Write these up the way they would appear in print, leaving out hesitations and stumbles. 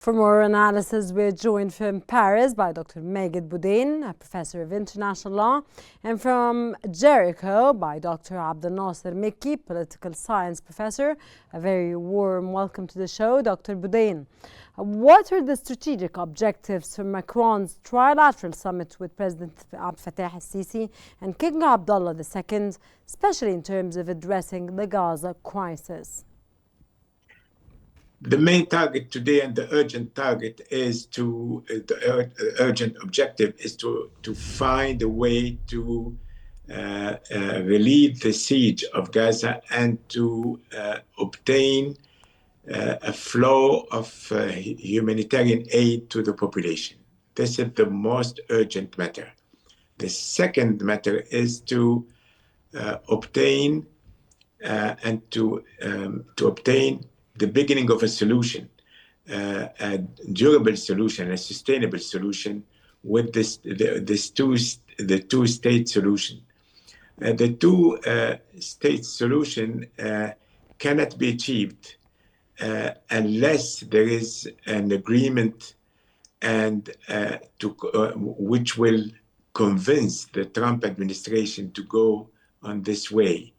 For more analysis, we're joined from Paris by Dr. Megid Boudain, a professor of international law, and from Jericho by Dr. Abdel Nasser Mikki, political science professor. A very warm welcome to the show, Dr. Boudain. What are the strategic objectives for Macron's trilateral summit with President Abdel Fattah al-Sisi and King Abdullah II, especially in terms of addressing the Gaza crisis? The main target today and the urgent target is the urgent objective is to find a way to relieve the siege of Gaza and to obtain a flow of humanitarian aid to the population. This is the most urgent matter. The second matter is to obtain the beginning of a solution, a durable solution, a sustainable solution with the two-state solution. The two-state solution cannot be achieved unless there is an agreement and which will convince the Trump administration to go on this way.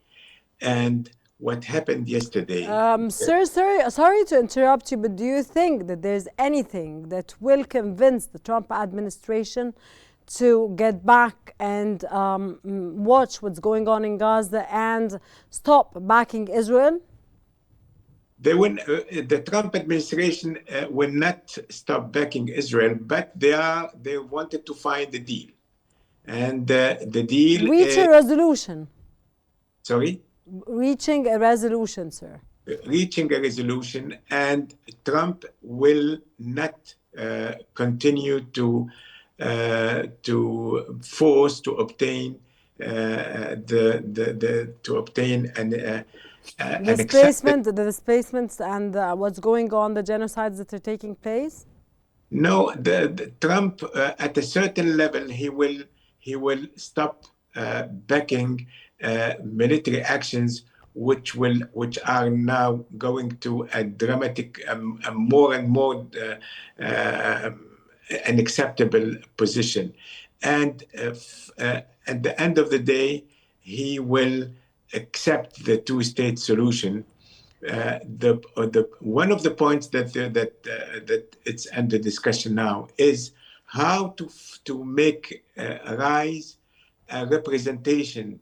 And what happened yesterday... Sir, sorry to interrupt you, but do you think that there's anything that will convince the Trump administration to get back and watch what's going on in Gaza and stop backing Israel? The Trump administration will not stop backing Israel, but they wanted to find a deal. And the deal... Reach a resolution. Sorry? Reaching a resolution, sir. Reaching a resolution, and Trump will not continue to force to obtain the displacements and what's going on, the genocides that are taking place. No, the Trump at a certain level he will stop backing military actions which are now going to a dramatic, more and more unacceptable position. And at the end of the day, he will accept the two-state solution. One of the points that it's under discussion now is how to make rise a representation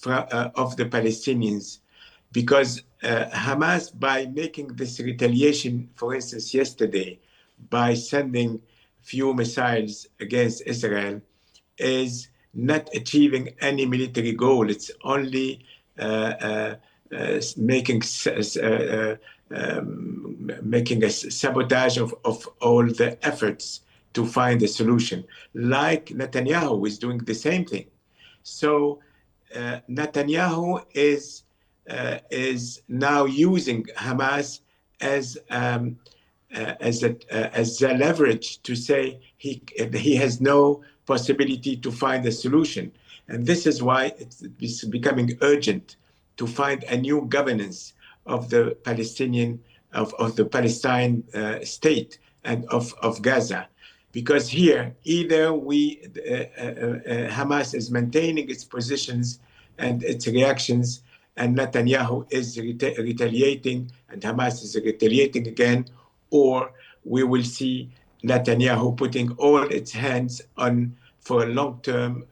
of the Palestinians, because Hamas, by making this retaliation, for instance, yesterday, by sending few missiles against Israel, is not achieving any military goal. It's only making a sabotage of all the efforts to find a solution, like Netanyahu is doing the same thing. So Netanyahu is now using Hamas as a leverage to say he has no possibility to find a solution, and this is why it's becoming urgent to find a new governance of the Palestinian of the Palestine state and of Gaza. Because here, either Hamas is maintaining its positions and its reactions, and Netanyahu is retaliating, and Hamas is retaliating again, or we will see Netanyahu putting all its hands on a long-term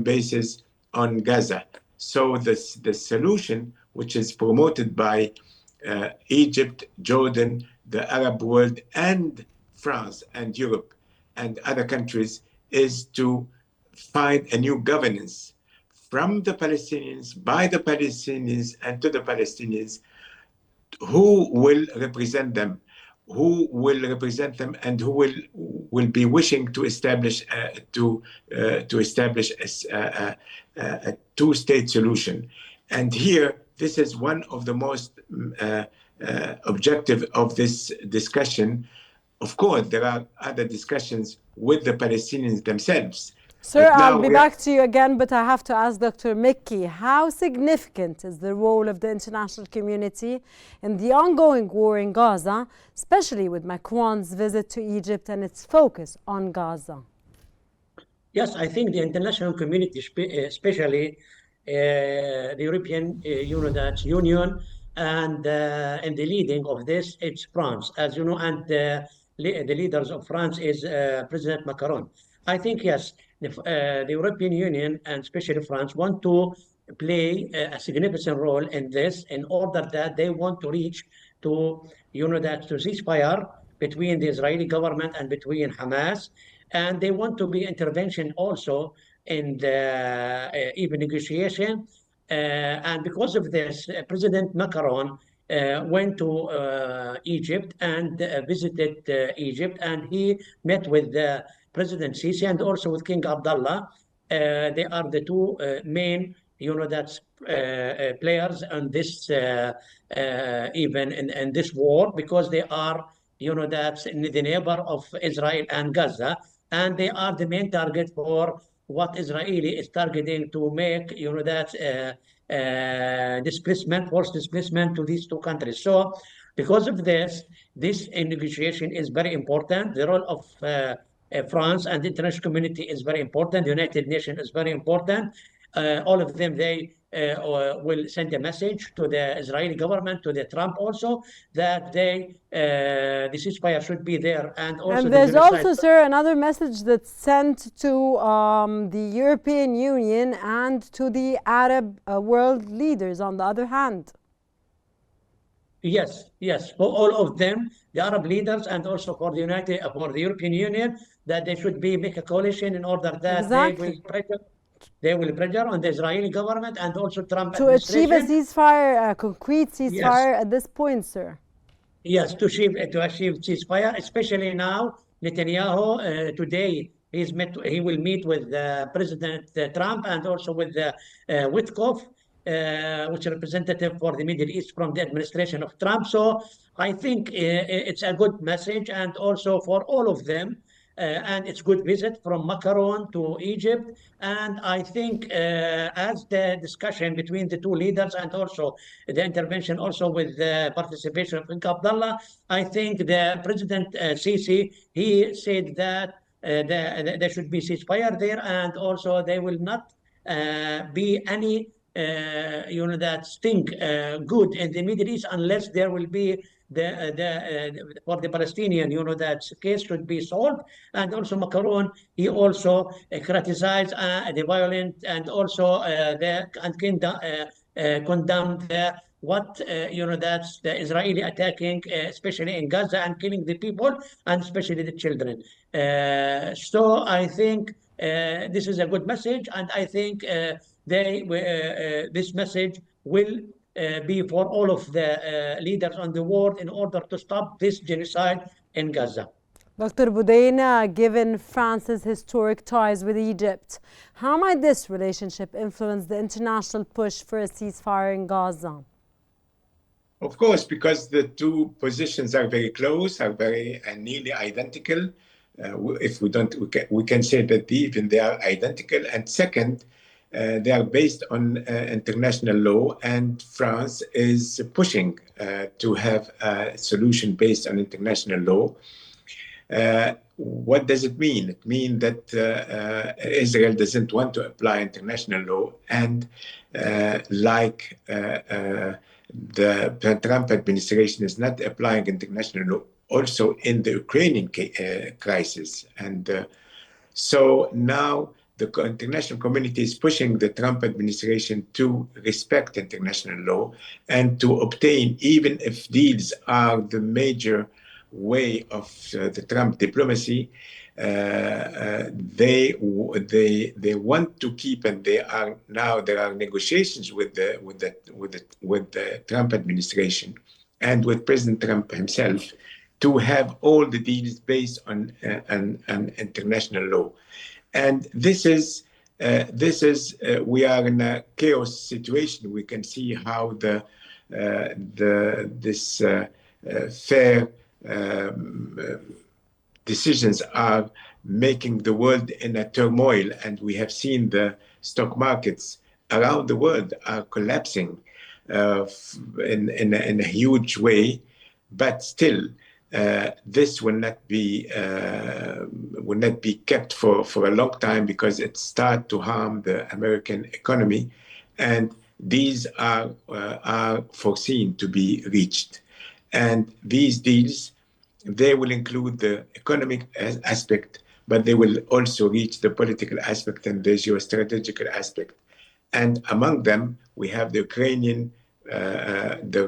basis on Gaza. So the solution, which is promoted by Egypt, Jordan, the Arab world, and France and Europe and other countries, is to find a new governance from the Palestinians, by the Palestinians, and to the Palestinians, who will represent them, and who will be wishing to establish a two-state solution. And here, this is one of the most objective of this discussion. Of course, there are other discussions with the Palestinians themselves, Sir, But I'll now be back to you again, but I have to ask Dr. Mickey, how significant is the role of the international community in the ongoing war in Gaza, especially with Macron's visit to Egypt and its focus on Gaza? Yes, I think the international community, especially the European Union, and the leading of this, it's France, as you know, and the leaders of France is President Macron. I think yes, the European Union and especially France want to play a significant role in this in order that they want to reach to to ceasefire between the Israeli government and between Hamas, and they want to be intervention also in the even negotiation. And because of this, President Macron went to Egypt and visited Egypt, and he met with President Sisi and also with King Abdullah. They are the two main, that's players on this even in this war, because they are, that's the neighbor of Israel and Gaza, and they are the main target for what Israeli is targeting to make, displacement, forced displacement to these two countries. So, because of this negotiation is very important. The role of France and the international community is very important. The United Nations is very important. All of them, they will send a message to the Israeli government, to the Trump also, that the ceasefire should be there, and also And the there's genocide. also, sir, another message that's sent to the European Union and to the Arab world leaders on the other hand. Yes, yes, for all of them, the Arab leaders, and also for for the European Union, that they should make a coalition in order that Exactly. they will pressure on the Israeli government and also Trump To achieve a administration. ceasefire, a concrete Yes, ceasefire at this point, sir. yes, to achieve ceasefire, especially now. Netanyahu today he will meet with President Trump and also with Witkoff, which is representative for the Middle East from the administration of Trump. So I think it's a good message, and also for all of them. And it's good visit from Macron to Egypt. And I think as the discussion between the two leaders and also the intervention also with the participation of King Abdullah, I think the President Sisi, he said that there should be ceasefire there, and also there will not be any that sting good in the Middle East unless there will be for the Palestinian, that case should be solved. And also Macron, he also criticized the violent, and also condemned what that's the Israeli attacking, especially in Gaza, and killing the people and especially the children. So I think this is a good message, and I think this message will be for all of the leaders on the world in order to stop this genocide in Gaza. Dr. Boudin, given France's historic ties with Egypt, how might this relationship influence the international push for a ceasefire in Gaza? Of course, because the two positions are very close, are very nearly identical. If we don't, we can say that even they are identical. And second, they are based on international law, and France is pushing to have a solution based on international law. What does it mean? It means that Israel doesn't want to apply international law, and like the Trump administration is not applying international law also in the Ukrainian crisis. And so now the international community is pushing the Trump administration to respect international law and to obtain, even if deals are the major way of the Trump diplomacy, they want to keep, and there are negotiations with the Trump administration and with President Trump himself to have all the deals based on international law. And this is we are in a chaos situation. We can see how this fair decisions are making the world in a turmoil. And we have seen the stock markets around the world are collapsing in a huge way. But still, this will not be kept for a long time, because it starts to harm the American economy, and these are foreseen to be reached. And these deals, they will include the economic aspect, but they will also reach the political aspect and the geostrategical aspect. And among them, we have the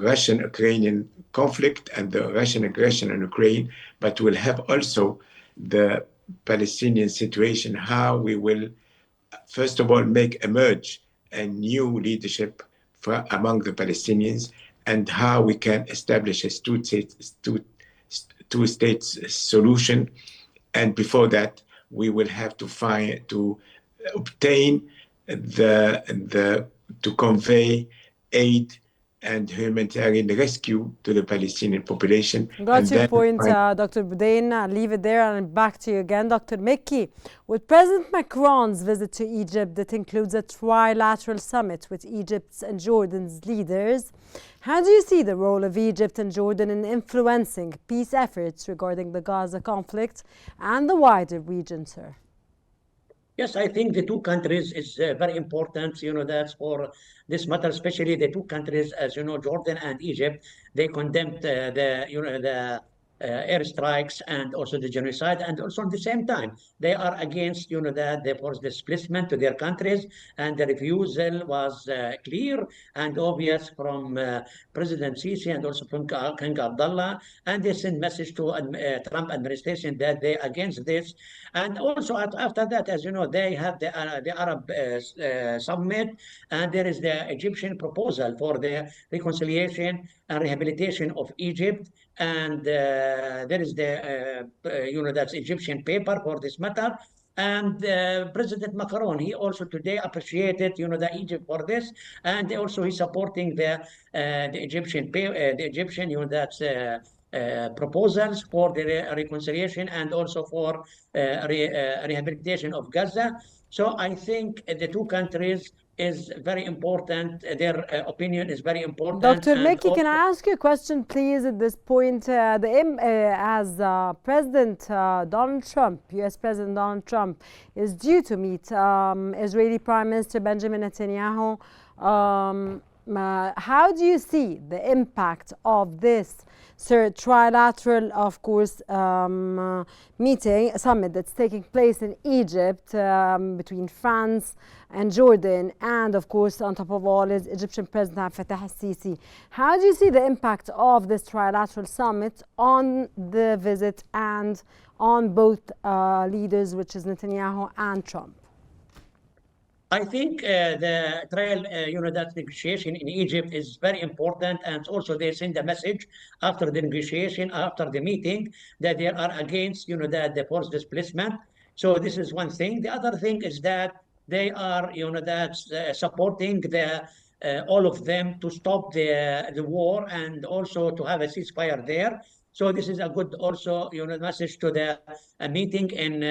Russian-Ukrainian conflict and the Russian aggression on Ukraine, but we'll have also the Palestinian situation, how we will, first of all, make emerge a new leadership among the Palestinians, and how we can establish a two-state solution. And before that, we will have to obtain to convey aid and humanitarian rescue to the Palestinian population. Got your point, Dr. Boudin. I'll leave it there and back to you again. Dr. Mekki, with President Macron's visit to Egypt that includes a trilateral summit with Egypt's and Jordan's leaders, how do you see the role of Egypt and Jordan in influencing peace efforts regarding the Gaza conflict and the wider region, sir? Yes, I think the two countries is very important, that's for this matter, especially the two countries, as you know, Jordan and Egypt. They condemned the airstrikes and also the genocide, and also at the same time they are against the forced displacement to their countries, and the refusal was clear and obvious from President Sisi and also from King Abdullah, and they send message to Trump administration that they against this. And also after that, as you know, they have the Arab summit, and there is the Egyptian proposal for the reconciliation and rehabilitation of Egypt, and there is the that's Egyptian paper for this matter. And President Macron, he also today appreciated the Egypt for this, and also he's supporting the Egyptian that's proposals for the reconciliation and also for rehabilitation of Gaza. So I think the two countries is very important. Their opinion is very important. Dr. Mekki, can I ask you a question, please, at this point? As President Donald Trump, U.S. President Donald Trump, is due to meet Israeli Prime Minister Benjamin Netanyahu, how do you see the impact of this trilateral, of course, summit that's taking place in Egypt between France and Jordan, and of course, on top of all, is Egyptian President Abdel Fattah al-Sisi? How do you see the impact of this trilateral summit on the visit and on both leaders, which is Netanyahu and Trump? I think the trial, that negotiation in Egypt is very important, and also they send a message after the negotiation, after the meeting, that they are against, the forced displacement. So this is one thing. The other thing is that they are, supporting all of them to stop the war and also to have a ceasefire there. So this is a good also, message to the meeting in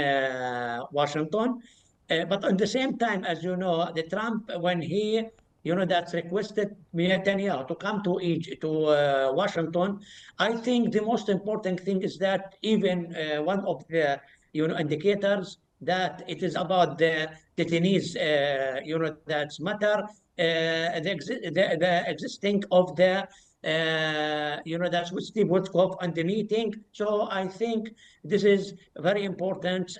Washington. But at the same time, as you know, the Trump, when he, that's requested Netanyahu to come to Egypt, to Washington, I think the most important thing is that even one of the, indicators that it is about the detainees, that's matter, the existing of the that's with Steve Witkoff on the meeting. So I think this is a very important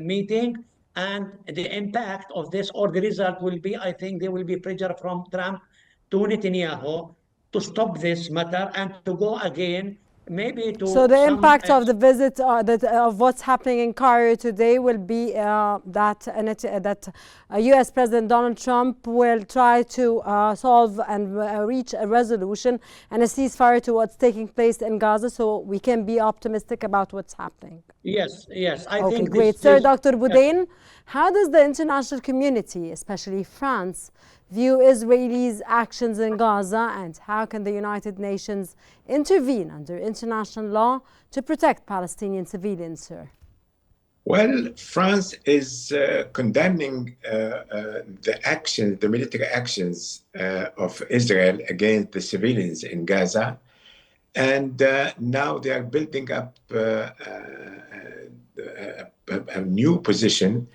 meeting. And the impact of this, or the result, will be, I think there will be pressure from Trump to Netanyahu to stop this matter and to go again, maybe to. So the impact of the visit, of what's happening in Cairo today, will be that U.S. President Donald Trump will try to solve and reach a resolution and a ceasefire to what's taking place in Gaza, so we can be optimistic about what's happening. Yes, I think. Okay, great. Sir, Dr. Boudin, how does the international community, especially France, view Israelis' actions in Gaza, and how can the United Nations intervene under international law to protect Palestinian civilians, sir? Well, France is condemning the military actions of Israel against the civilians in Gaza. And now they are building up a new position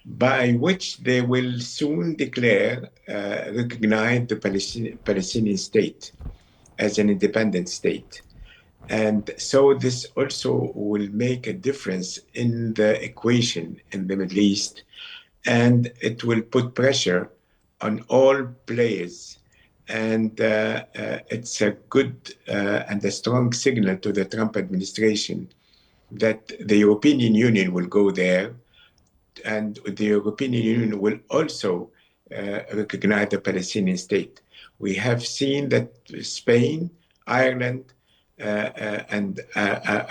by which they will soon recognize the Palestinian state as an independent state. And so this also will make a difference in the equation in the Middle East, and it will put pressure on all players. And it's a good and a strong signal to the Trump administration that the European Union will go there, and the European Union will also recognize the Palestinian state. We have seen that Spain, Ireland, and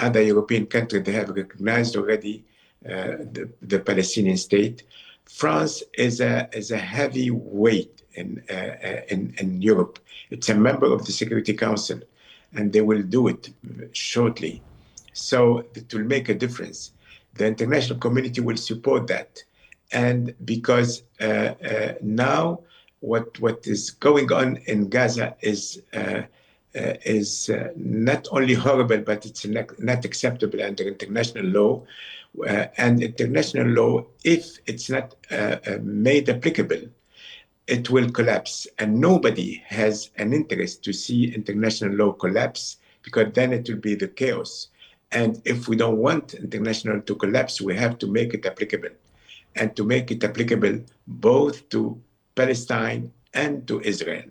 other European countries, they have recognized already the Palestinian state. France is a heavy weight in Europe. It's a member of the Security Council, and they will do it shortly. So it will make a difference. The international community will support that. And because now what is going on in Gaza is not only horrible, but it's not acceptable under international law. And international law, if it's not made applicable, it will collapse. And nobody has an interest to see international law collapse, because then it will be the chaos. And if we don't want international to collapse, we have to make it applicable. And to make it applicable both to Palestine and to Israel.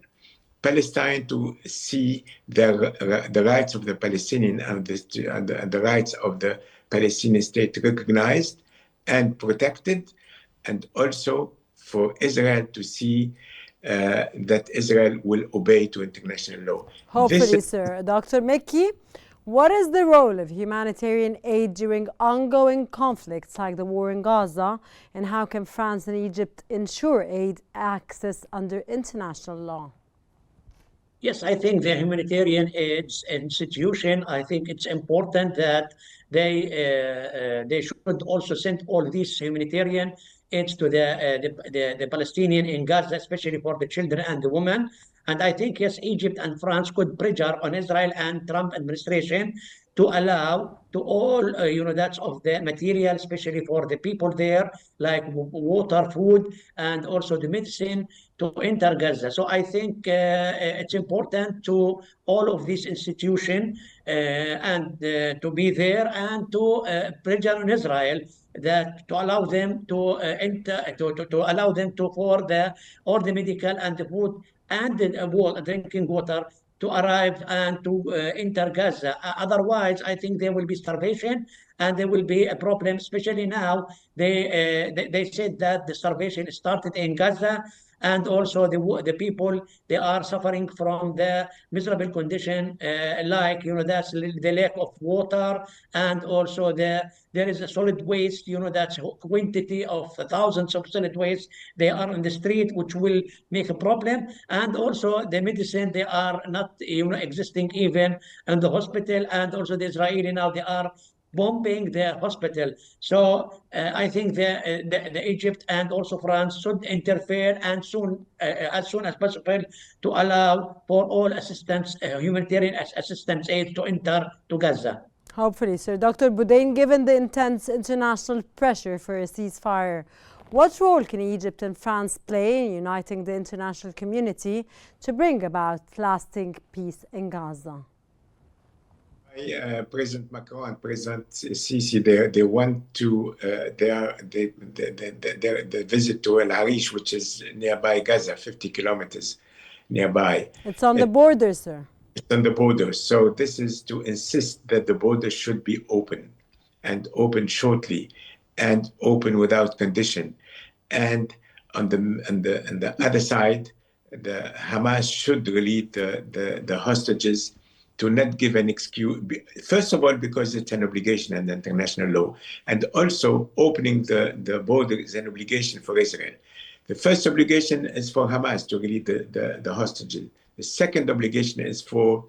Palestine to see the rights of the Palestinian and the rights of the Palestinian state recognized and protected, and also for Israel to see that Israel will obey to international law. Hopefully, sir. Dr. Mekki, what is the role of humanitarian aid during ongoing conflicts like the war in Gaza, and how can France and Egypt ensure aid access under international law? Yes, I think the humanitarian aid institution, I think it's important that they should also send all these humanitarian aids to the Palestinian in Gaza, especially for the children and the women. And I think, yes, Egypt and France could pressure on Israel and Trump administration to allow to all, that's of the material, especially for the people there, like water, food, and also the medicine to enter Gaza. So I think it's important to all of these institutions and to be there and to pressure on Israel that to allow them to enter, to allow them to for the all the medical and the food and the drinking water to arrive and to enter Gaza. Otherwise, I think there will be starvation and there will be a problem, especially now. They said that the starvation started in Gaza, and also the people, they are suffering from the miserable condition, like that's the lack of water, and also there is a solid waste, that's quantity of thousands of solid waste they are on the street, which will make a problem. And also the medicine, they are not existing even in the hospital, and also the Israeli now, they are bombing their hospital. So I think the Egypt and also France should interfere and as soon as possible to allow for all assistance, humanitarian assistance aid to enter to Gaza. Hopefully, sir. Dr. Boudin, given the intense international pressure for a ceasefire, what role can Egypt and France play in uniting the international community to bring about lasting peace in Gaza? President Macron and President Sisi, they want to the visit to El Arish, which is nearby Gaza, 50 kilometers nearby. It's on the border, sir. It's on the border. So this is to insist that the border should be open, and open shortly, and open without condition. And on the other side, the Hamas should release the hostages, to not give an excuse, first of all, because it's an obligation under international law, and also opening the border is an obligation for Israel. The first obligation is for Hamas to release the hostages. The second obligation is for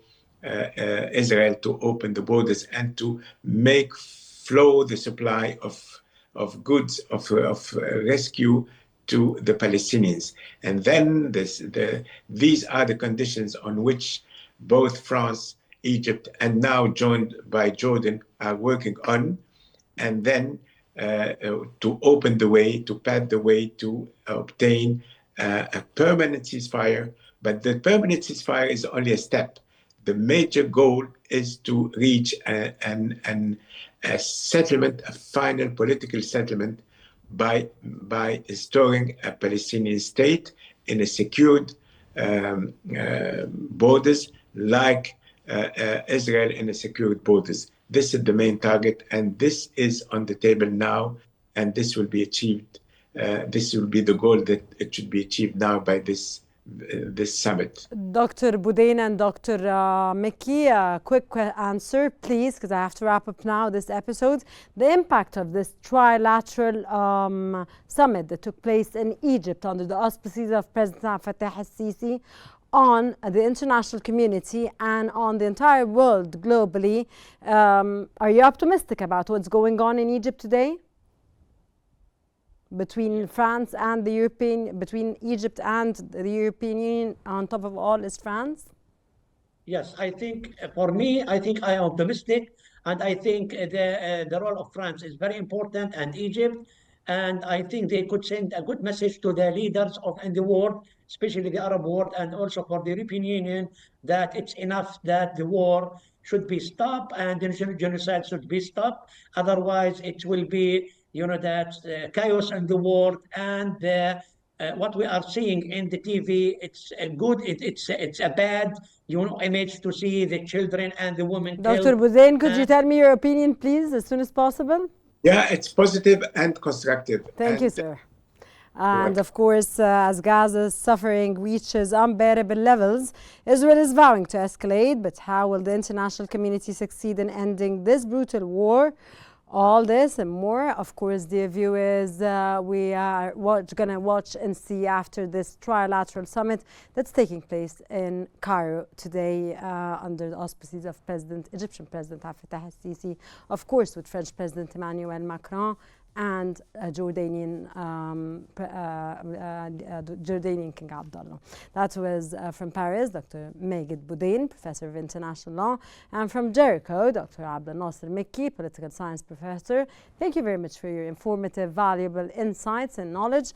Israel to open the borders and to make flow the supply goods of rescue to the Palestinians. And then these are the conditions on which both France, Egypt, and now joined by Jordan are working on, and then to open the way, to pave the way to obtain a permanent ceasefire. But the permanent ceasefire is only a step. The major goal is to reach a settlement, a final political settlement, by restoring a Palestinian state in a secured borders, like Israel in a secured borders. This is the main target, and this is on the table now, and this will be achieved. This will be the goal that it should be achieved now by this summit. Dr. Boudin and Dr. Mickey, a quick answer, please, because I have to wrap up now this episode. The impact of this trilateral summit that took place in Egypt under the auspices of President Fattah al-Sisi on the international community and on the entire world globally. Are you optimistic about what's going on in Egypt today? Between France and the European, between Egypt and the European Union, on top of all is France? Yes, I think for me, I think I am optimistic, and I think the role of France is very important, and Egypt, and I think they could send a good message to the leaders of in the world, especially the Arab world, and also for the European Union, that it's enough, that the war should be stopped and the genocide should be stopped. Otherwise, it will be, that chaos in the world, and what we are seeing in the TV, it's a good, it's a bad, image to see the children and the women Dr. killed. Boudin, could you tell me your opinion, please, as soon as possible? Yeah, it's positive and constructive. Thank you, sir. And of course, as Gaza's suffering reaches unbearable levels, Israel is vowing to escalate. But how will the international community succeed in ending this brutal war? All this and more, of course, dear viewers, we are going to watch and see after this trilateral summit that's taking place in Cairo today under the auspices of Egyptian President Fattah al-Sisi, of course, with French President Emmanuel Macron and Jordanian King Abdullah. That was from Paris, Dr. Megid Boudin, Professor of International Law, and from Jericho, Dr. Abdel-Nasser Mikki, Political Science Professor. Thank you very much for your informative, valuable insights and knowledge.